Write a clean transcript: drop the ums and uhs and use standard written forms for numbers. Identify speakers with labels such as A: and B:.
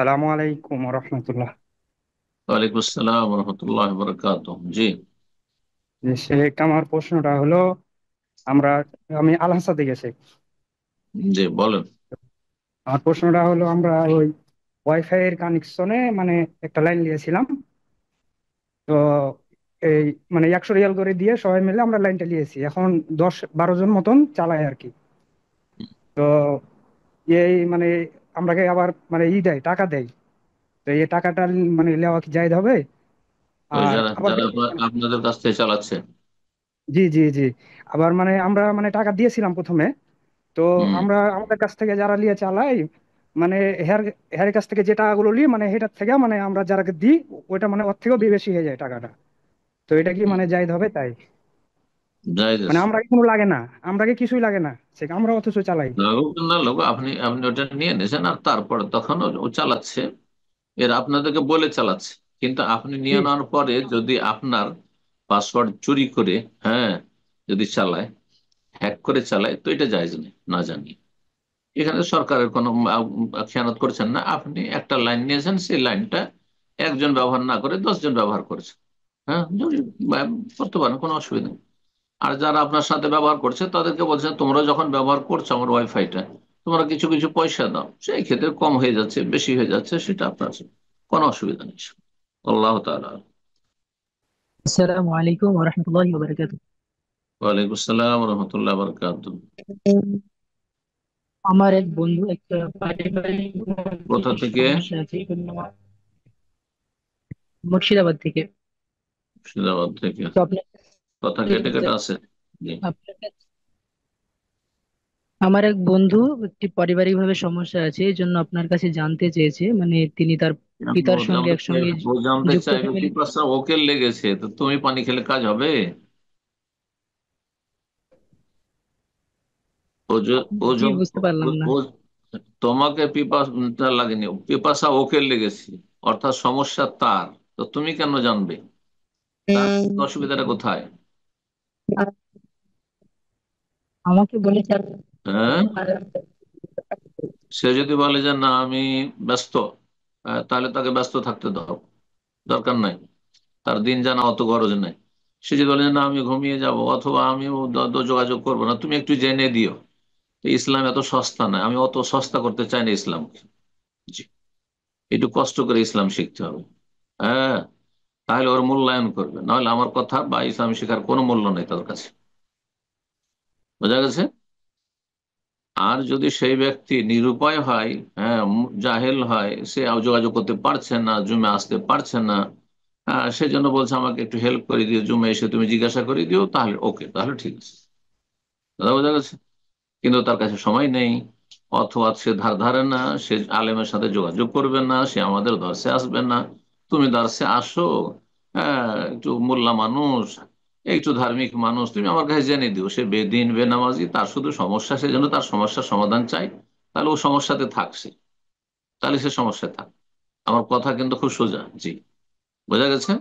A: সালামু আলাইকুম রহমতুল্লাহ।
B: ওয়ালাইকুম আসসালাম রহমতুল্লাহ বরকাত। জি।
A: আমার প্রশ্নটা হলো, আমরা আমি আল হাসাতে গেছি।
B: জি বলেন।
A: আমার প্রশ্নটা হলো, আমরা ওই ওয়াইফাই এর কানেকশনে মানে একটা লাইন নিয়েছিলাম। তো এই মানে 100 রিয়াল করে দিয়ে সবাই মিলে আমরা লাইনটা নিয়েছি। এখন 10-12 জন মতন চালায় আর কি। তো এই মানে আমরাকে আবার মানে দেয়, টাকা দেয়। তো এই টাকাটা মানে নেওয়া কি জায়েজ হবে?
B: ওই
A: আর
B: যারা
A: আবার
B: যারা আপনাদের কাছ থেকে চালাচ্ছে।
A: জি জি জি, আবার মানে আমরা মানে টাকা দিয়েছিলাম প্রথমে। তো
B: হুম।
A: আমরা আমাদের কাছ থেকে যারা নিয়ে চালাই, মানে হের হের কাছ থেকে যে টাকাগুলো নিই মানে সেটার থেকে মানে আমরা যারা দিই, ওইটা মানে ওর থেকেও বেশি হয়ে যায় টাকাটা। তো এটা কি
B: হুম।
A: মানে জায়েজ হবে তাই?
B: জায়েজ
A: মানে
B: আছে।
A: আমরা কি কোনো লাগে না, আমরা কি কিছুই লাগে না, সে আমরা অথচ চালাই।
B: লাগুক না লাগুক, আপনি আপনি ওটা নিয়ে নিয়েছেন আর তারপরে তখন ও চালাচ্ছে। এর আপনাদেরকে বলে চালাচ্ছে। কিন্তু আপনি
A: জি
B: নিয়ে নেওয়ার পরে যদি আপনার পাসওয়ার্ড চুরি করে, হ্যাঁ, যদি চালায়, হ্যাক করে চালায়, তো এটা জায়েজ নেই না জানি। এখানে সরকারের কোনো খেয়ানত করছেন না। আপনি একটা লাইন নিয়েছেন, সেই লাইনটা একজন ব্যবহার না করে 10 জন ব্যবহার করেছেন। হ্যাঁ, যদি করতে পারেন, কোনো অসুবিধা নেই। আর যারা আপনার সাথে ব্যবহার করছে তাদেরকে বলছেন, তোমরা যখন ব্যবহার করছো আমার ওয়াইফাইটা, তোমরা কিছু কিছু পয়সা দাও। সেই ক্ষেত্রে কম হয়ে যাচ্ছে বেশি হয়ে যাচ্ছে সেটা আপনার আছে। কোনো অসুবিধা নেই। আল্লাহ তাআলা।
C: আসসালামু আলাইকুম ওয়া রাহমাতুল্লাহি ওয়া বারাকাতুহু।
B: ওয়ালাইকুম আসসালাম রহমতুল্লাহ বরকাত।
C: আমার এক বন্ধু একটা পারিবারিক
B: কোথা থেকে?
C: সমস্যা আছে এই জন্য মুর্শিদাবাদ থেকে।
B: মুর্শিদাবাদ থেকে।
C: তো আপনার
B: কথা কেটে কেটে আছে। জি।
C: আপনার কাছে- আমার এক বন্ধু একটি পারিবারিক ভাবে সমস্যা আছে, এই জন্য আপনার কাছে জানতে চেয়েছে, মানে তিনি তার
B: ও
C: পিতার সঙ্গে
B: জানতে
C: একসঙ্গে
B: ও জানতে
C: যুক্ত
B: চাইবে
C: ফ্যামিলি।
B: পিপাসা ওকে লেগেছে, তো তুমি পানি খেলে কাজ হবে? ও যে- ও
C: জি,
B: যখন
C: বুঝতে পারলাম না।
B: ও তোমাকে পিপাসা লাগেনি, পিপাসা ওকে লেগেছে, অর্থাৎ সমস্যা তার। তো তুমি কেন জানবে? তার অসুবিধাটা কোথায়?
C: আমাকে বলেছে
B: হ্যাঁ, সে যদি বলে যে না আমি ব্যস্ত, তাহলে তাকে ব্যস্ত থাকতে দাও, দরকার নাই। তার দিন জানা অত গরজ নাই। সে যদি বলে যে না আমি ঘুমিয়ে যাব, অথবা আমি যোগাযোগ করবো না, তুমি একটু জেনে দিও। তো ইসলাম এত সস্তা নয়, আমি অত সস্তা করতে চাই না ইসলাম। জি। একটু কষ্ট করে ইসলাম শিখতে হবে। হ্যাঁ, তাহলে ওর মূল্যায়ন করবে, নাহলে আমার কথা বা ইসলাম শেখার কোনো মূল্য নেই তার কাছে। বোঝা গেছে? আর যদি সেই ব্যক্তি নিরুপায় হয়, হ্যাঁ, জাহেল হয়, সে যোগাযোগ করতে পারছে না, জুমে আসতে পারছে না, সেজন্য বলছে আমাকে একটু হেল্প করে দিও, জুমে এসে তুমি জিজ্ঞাসা করে দিও, তাহলে ওকে, তাহলে ঠিক আছে। দাদা বোঝা গেছে? কিন্তু তার কাছে সময় নেই, অথবা সে ধার ধারে না, সে আলেমের সাথে যোগাযোগ করবে না, সে আমাদের দর্শে আসবে না। তুমি দর্শে আসো, হ্যাঁ, একটু মোল্লা মানুষ, একটু ধার্মিক মানুষ, তুমি আমার কাছে জেনে দিও। সে বেদিন বেনামাজি, তার শুধু সমস্যা, সে জন্য তার সমস্যার সমাধান চাই, তাহলে ও সমস্যাতে থাকছে, তাহলে সে সমস্যায় থাক। আমার কথা কিন্তু খুব সোজা। জি। বোঝা গেছে?